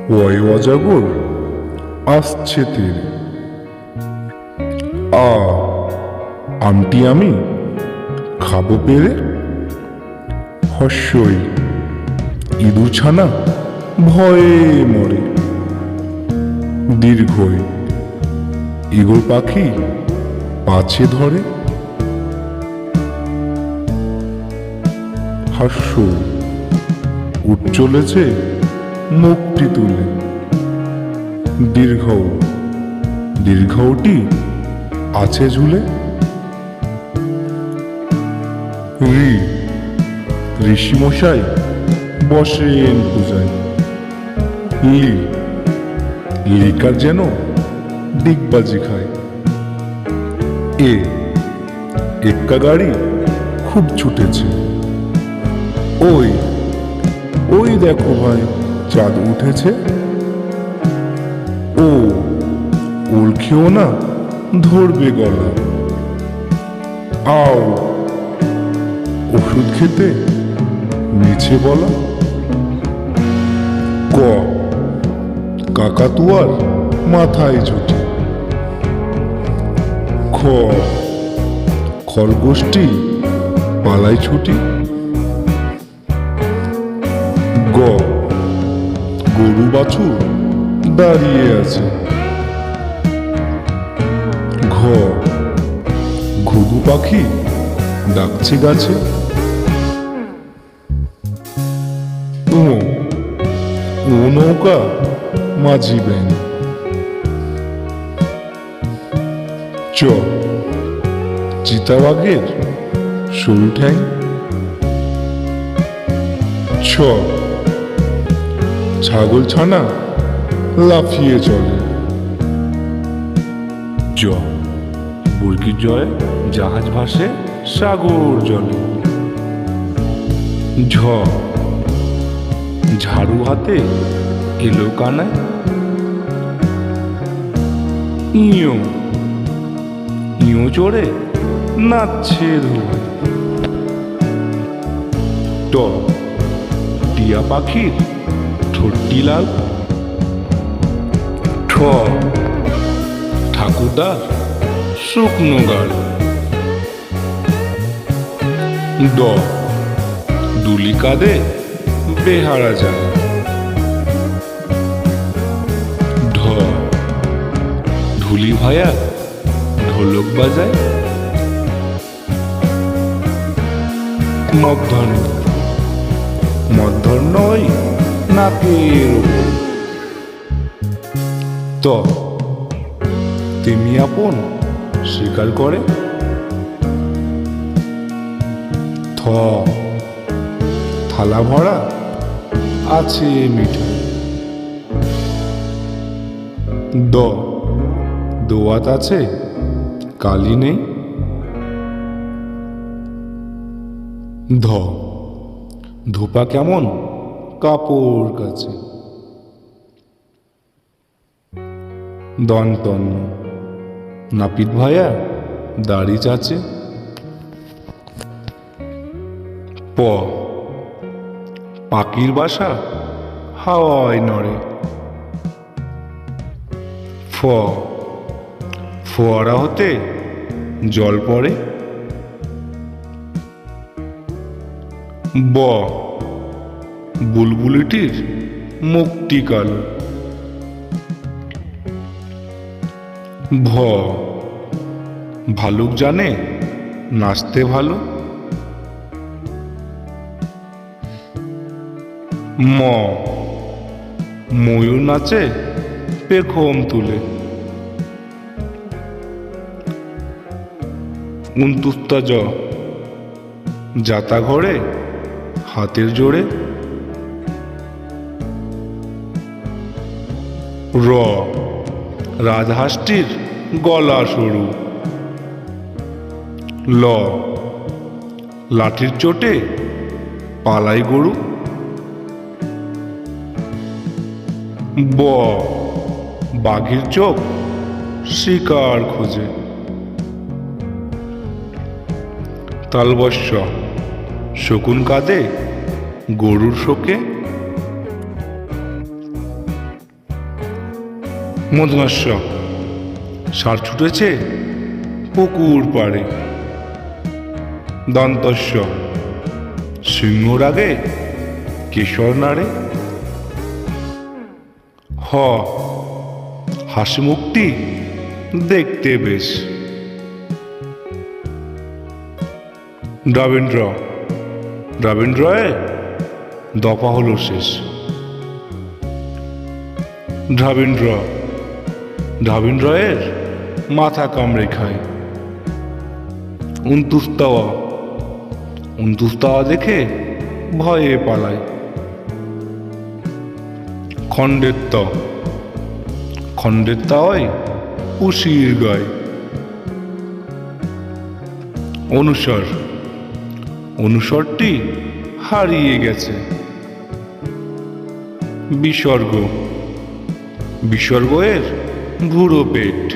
ওই অজাগর আসছে তীরে। আমটি আমি খাবো পেরে। হস্যই ইঁদুর ছানা ভয়ে মরে। দীর্ঘই ইগল পাখি পাছে ধরে। হাস্য উঠ চলেছে মুখটি তুলে। দীর্ঘটি আছে ঝুলে। ঋষিমশাই বসেন পূজায়। লিকার যেন ডিগবাজি খায়। এক্কা গাড়ি খুব ছুটেছে। ওই দেখো ভাই, চাঁদ উঠেছে। ওল খেও না, ধরবে গলা। আও ওষুধ খেতে মিছে বলা। কাকাতুয়ার মাথায় ছুটি। খরগোশটি পালায় ছুটি। গরু বাছুর দাঁড়িয়ে আছে। ঘুঘু পাখি ডাকছে গাছে। ও নৌকা মাঝি ব্যাং। চিতাবাঘের সরু ঠ্যাং। ছাগল ছানা লাফিয়ে চলে। বুর্গির জয়ে জাহাজ ভাসে সাগর জলে। ঝাড়ু হাতে এলো কানায়। ইঁয়ো চড়ে নাচছে ধোয়ায়। টিয়া পাখির ঠোঁটটি লাল। ঠাকুরদার শুকনো গাল। দুলি কাঁদে বেহারা যায়। ঢুলি ভায়া ঢোলক বাজায়। মধ্যাহ্ন ওই নাকের ওপর। তেমি আপন স্বীকার করে। থালা ভরা আছে মিঠাই। দোয়াত আছে কালি নেই। ধোপা কেমন কাপড় কাছে। দন্তন্য নাপিত ভায়া দাড়ি চাচে। পাখির বাসা হাওয়ায় নড়ে। ফোয়ারা হতে জল পড়ে। বুলবুলিটির মুখটি কালো। ভালুক জানে নাচতে ভালো। ময়ূর নাচে পেখম তুলে। উনতুস্তা যাতা ঘরে হাতের জোড়ে। রাজহাঁসটির গলা সরু। লাঠির চোটে পালাই গরু। বাঘের চোখ শিকার খোঁজে। তালবস্য শকুন কাঁদে গরুর শোকে। মদনাস্য ষাঁড় ছুটেছে পুকুর পাড়ে। দন্তস্য সিংহর আগে কেশর নাড়ে। হ হাসি মুখটি দেখতে বেশ। দ্রাবিন্দ্র দ্রাবিন্দ্রয়ে দফা হলো শেষ। দ্রাবিন্দ্র দ্রাবিন্দ্রয়ের মাথা কামড়ে খায়। উন্তুস্তাওয়া দেখে ভয়ে পালায়। খণ্ডের তাওয়ায় উশির গায়। অনুসরটি হারিয়ে গেছে। বিসর্গ এর ভুরো পেট।